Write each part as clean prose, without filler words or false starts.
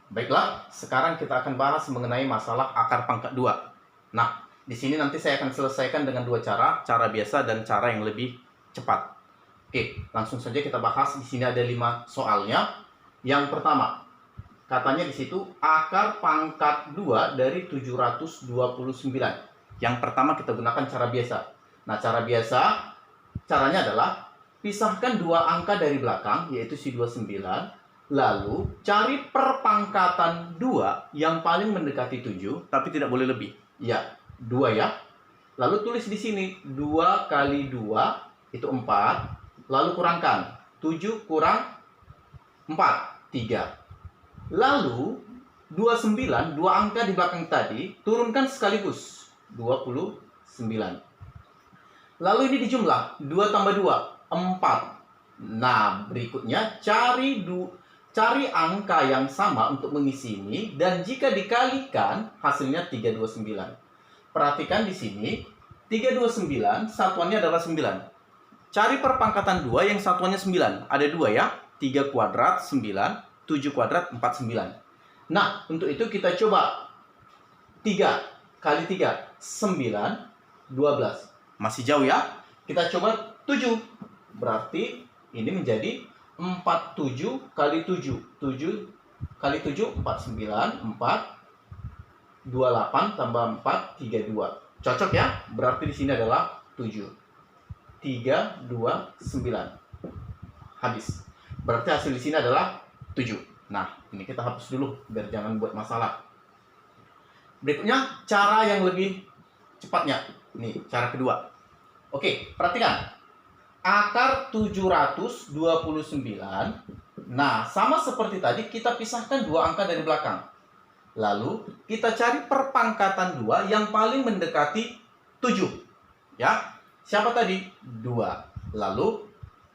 Baiklah, sekarang kita akan bahas mengenai masalah akar pangkat 2. Nah, di sini nanti saya akan selesaikan dengan dua cara biasa dan cara yang lebih cepat. Oke, langsung saja kita bahas. Di sini ada 5 soalnya. Yang pertama, katanya di situ akar pangkat 2 dari 729. Yang pertama kita gunakan cara biasa. Nah, caranya adalah pisahkan dua angka dari belakang, yaitu si 29. Lalu, cari perpangkatan 2 yang paling mendekati 7, tapi tidak boleh lebih. Ya, 2 ya. Lalu tulis di sini, 2 kali 2 itu 4. Lalu kurangkan, 7 kurang 4, 3. Lalu, 29, dua angka di belakang tadi, turunkan sekaligus, 29. Lalu ini dijumlah, 2 tambah 2, 4. Nah, berikutnya cari angka yang sama untuk mengisi ini, dan jika dikalikan hasilnya 329. Perhatikan di sini 329 satuannya adalah 9. Cari perpangkatan 2 yang satuannya 9. Ada 2 ya. 3 kuadrat 9, 7 kuadrat 49. Nah, untuk itu kita coba 3 kali 3 9, 12. Masih jauh ya. Kita coba 7. Berarti ini menjadi 47 kali 7. 7 kali 7, 49. 4, 28 tambah 4, 32. Cocok ya? Berarti di sini adalah 7. 3, 2, 9. Habis. Berarti hasil di sini adalah 7. Nah, ini kita hapus dulu biar jangan buat masalah. Berikutnya, cara yang lebih cepatnya. Ini, cara kedua. Oke, perhatikan. Akar 729. Nah, sama seperti tadi kita pisahkan dua angka dari belakang. Lalu kita cari perpangkatan 2 yang paling mendekati 7. Ya. Siapa tadi? 2. Lalu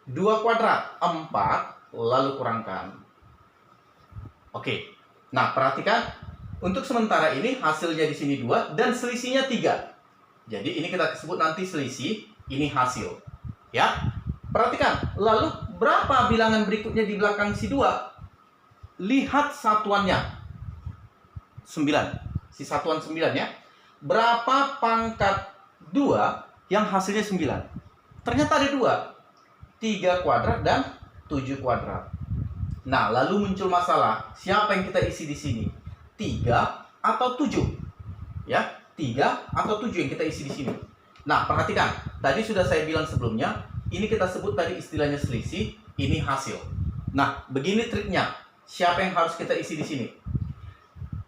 2 kuadrat 4, lalu kurangkan. Oke. Nah, perhatikan untuk sementara ini hasilnya di sini 2 dan selisihnya 3. Jadi ini kita sebut nanti selisih, ini hasil. Ya, perhatikan. Lalu berapa bilangan berikutnya di belakang si 2? Lihat satuannya. 9. Si satuan 9 ya. Berapa pangkat 2 yang hasilnya 9? Ternyata ada 2. 3 kuadrat dan 7 kuadrat. Nah, lalu muncul masalah. Siapa yang kita isi di sini? 3 atau 7? Ya, 3 atau 7 yang kita isi di sini. Nah, perhatikan. Tadi sudah saya bilang sebelumnya, ini kita sebut tadi istilahnya selisih, ini hasil. Nah, begini triknya. Siapa yang harus kita isi di sini?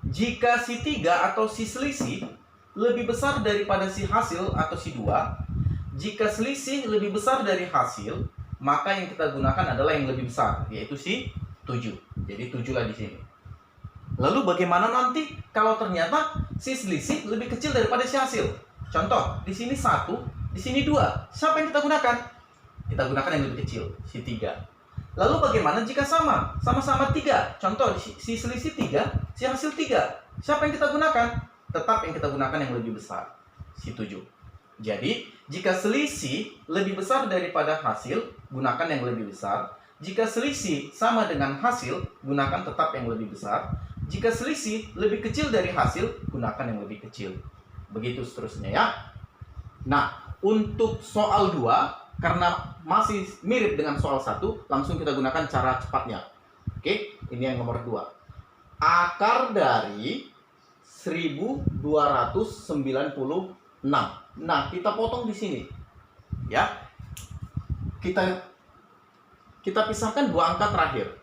Jika si 3 atau si selisih lebih besar daripada si hasil atau si 2, jika selisih lebih besar dari hasil, maka yang kita gunakan adalah yang lebih besar, yaitu si 7. Jadi 7 lah di sini. Lalu bagaimana nanti kalau ternyata si selisih lebih kecil daripada si hasil? Contoh, di sini 1, di sini 2. Siapa yang kita gunakan? Kita gunakan yang lebih kecil, si 3. Lalu bagaimana jika sama? Sama-sama 3. Contoh, si selisih 3, si hasil 3. Siapa yang kita gunakan? Tetap yang kita gunakan yang lebih besar, si 7. Jadi, jika selisih lebih besar daripada hasil, gunakan yang lebih besar. Jika selisih sama dengan hasil, gunakan tetap yang lebih besar. Jika selisih lebih kecil dari hasil, gunakan yang lebih kecil. Begitu seterusnya ya. Nah, untuk soal 2, karena masih mirip dengan soal 1, langsung kita gunakan cara cepatnya. Oke, ini yang nomor 2. Akar dari 1296. Nah, kita potong di sini. Ya. Kita pisahkan dua angka terakhir.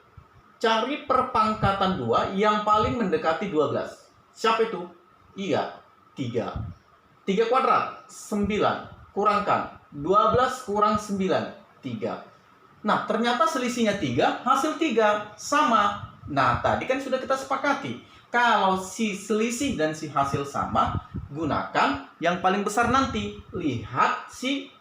Cari perpangkatan 2 yang paling mendekati 12. Siapa itu? Iya, 3. 3 kuadrat 9, kurangkan 12 kurang 9, 3. Nah, ternyata selisihnya 3, hasil 3 sama. Nah, tadi kan sudah kita sepakati, kalau si selisih dan si hasil sama, gunakan yang paling besar nanti. Lihat si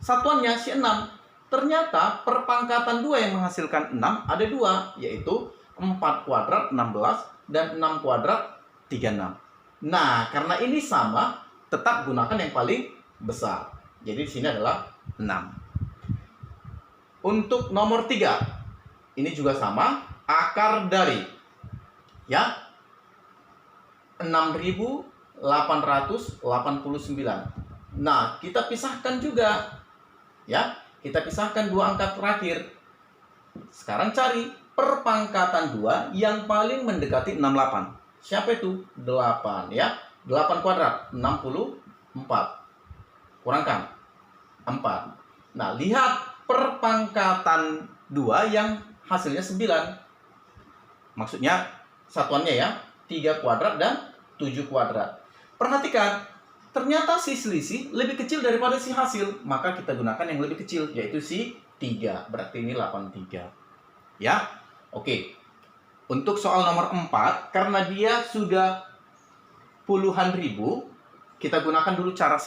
satuannya, si 6. Ternyata perpangkatan 2 yang menghasilkan 6 ada 2, yaitu 4 kuadrat 16 dan 6 kuadrat 36. Nah, karena ini sama, tetap gunakan yang paling besar. Jadi di sini adalah 6. Untuk nomor 3, ini juga sama, akar dari Ya, 6.889. Nah, kita pisahkan juga. Ya, kita pisahkan dua angka terakhir. Sekarang cari perpangkatan 2 yang paling mendekati 68. Siapa itu? 8 ya. 8 kuadrat 64. Kurangkan 4. Nah, lihat perpangkatan 2 yang hasilnya 9. Maksudnya satuannya ya, 3 kuadrat dan 7 kuadrat. Perhatikan, ternyata si selisih lebih kecil daripada si hasil. Maka kita gunakan yang lebih kecil, yaitu si 3. Berarti ini 83. Ya, oke. Untuk soal nomor 4, karena dia sudah puluhan ribu, kita gunakan dulu cara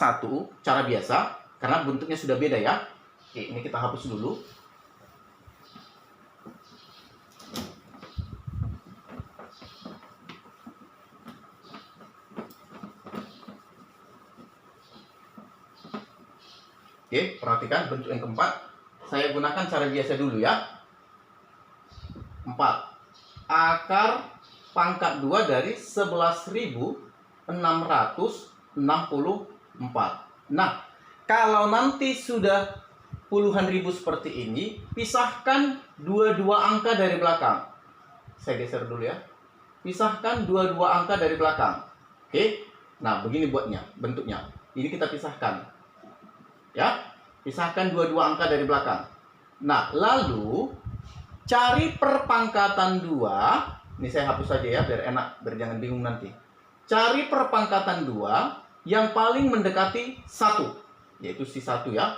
biasa. Karena bentuknya sudah beda ya. Oke, ini kita hapus dulu. Oke, perhatikan bentuk yang keempat. Saya gunakan cara biasa dulu ya. 4. Akar pangkat 2 dari 11.664. Nah, kalau nanti sudah puluhan ribu seperti ini, pisahkan dua-dua angka dari belakang. Saya geser dulu ya. Pisahkan dua-dua angka dari belakang. Oke. Nah, begini buatnya, bentuknya. Ini kita pisahkan. Ya, pisahkan dua-dua angka dari belakang. Nah, lalu cari perpangkatan 2. Ini saya hapus saja ya, biar enak, biar jangan bingung nanti. Cari perpangkatan 2 yang paling mendekati 1, yaitu si 1 ya.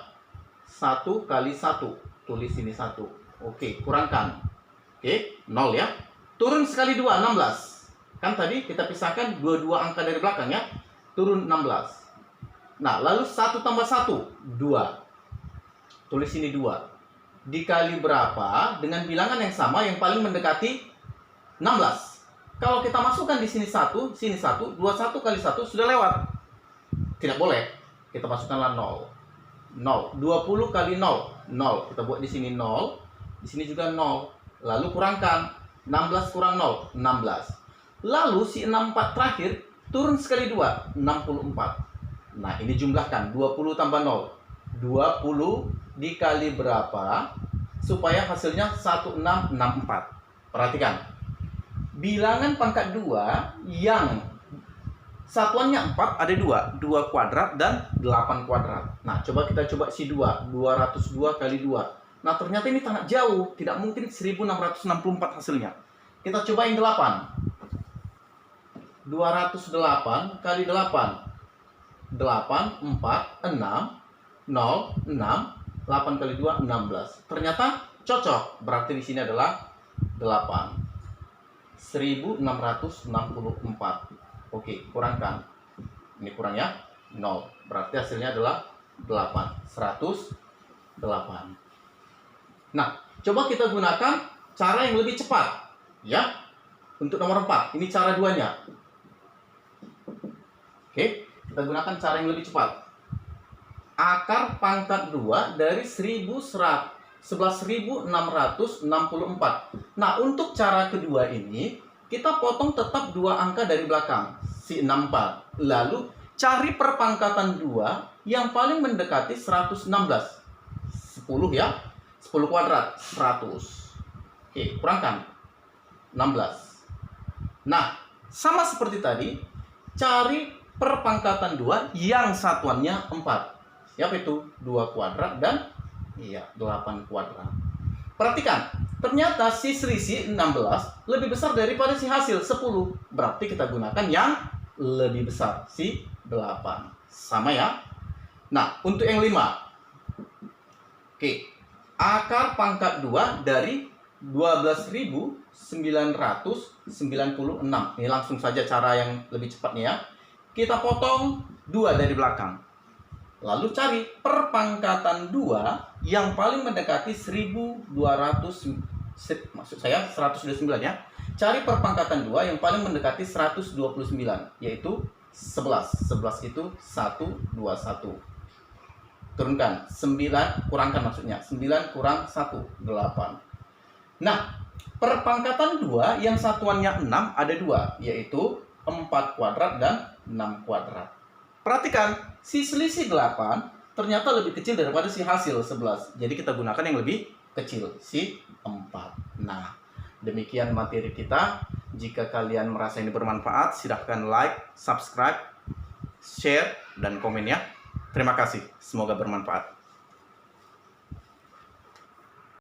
1 kali 1. Tulis ini 1. Oke, kurangkan. Oke, 0 ya. Turun sekali 2, 16. Kan tadi kita pisahkan dua-dua angka dari belakang ya. Turun 16. Nah, lalu 1 tambah 1, 2. Tulis ini 2. Dikali berapa dengan bilangan yang sama yang paling mendekati 16. Kalau kita masukkan di sini 1, sini 1, 21 kali 1 sudah lewat. Tidak boleh. Kita masukkanlah 0. 0. 20 kali 0, 0. Kita buat di sini 0. Di sini juga 0. Lalu kurangkan. 16 kurang 0, 16. Lalu si 64 terakhir turun sekali 2, 64. Nah, ini jumlahkan 20 tambah 0. 20 dikali berapa supaya hasilnya 1664. Perhatikan. Bilangan pangkat 2 yang satuannya 4 ada 2. 2 kuadrat dan 8 kuadrat. Nah, coba kita coba si 2. 202 kali 2. Nah, ternyata ini sangat jauh. Tidak mungkin 1664 hasilnya. Kita coba yang 8. 208 kali 8. 8, 4, 6, 0, 6, 8 kali 2, 16. Ternyata cocok. Berarti di sini adalah 8. 1664. Oke, kurangkan. Ini kurang ya. 0. Berarti hasilnya adalah 8. 108. Nah, coba kita gunakan cara yang lebih cepat. Ya. Untuk nomor 4. Ini cara 2-nya. Oke. Kita gunakan cara yang lebih cepat. Akar pangkat 2 dari 11.664. Nah, untuk cara kedua ini, kita potong tetap dua angka dari belakang, si 64. Lalu, cari perpangkatan 2 yang paling mendekati 116. 10 ya. 10 kuadrat, 100. Oke, kurangkan. 16. Nah, sama seperti tadi, cari perpangkatan 2 yang satuannya 4. Siapa itu? 2 kuadrat dan 8 kuadrat. Perhatikan, ternyata si selisih 16 lebih besar daripada si hasil 10. Berarti kita gunakan yang lebih besar, si 8. Sama ya. Nah, untuk yang 5. Oke. Akar pangkat 2 dari 12.996. Ini langsung saja cara yang lebih cepatnya ya. Kita potong 2 dari belakang. Lalu cari perpangkatan 2 yang paling mendekati 129 ya. Cari perpangkatan 2 yang paling mendekati 129, yaitu 11. 11 itu 121. Turunkan 9, kurangkan maksudnya. 9 kurang 1, 8. Nah, Perpangkatan 2 yang satuannya 6 ada 2, yaitu 4 kuadrat dan 6 kuadrat. Perhatikan, si selisih 8 ternyata lebih kecil daripada si hasil 11. Jadi kita gunakan yang lebih kecil, si 4. Nah, demikian materi kita. Jika kalian merasa ini bermanfaat, silahkan like, subscribe, share, dan komen ya. Terima kasih. Semoga bermanfaat.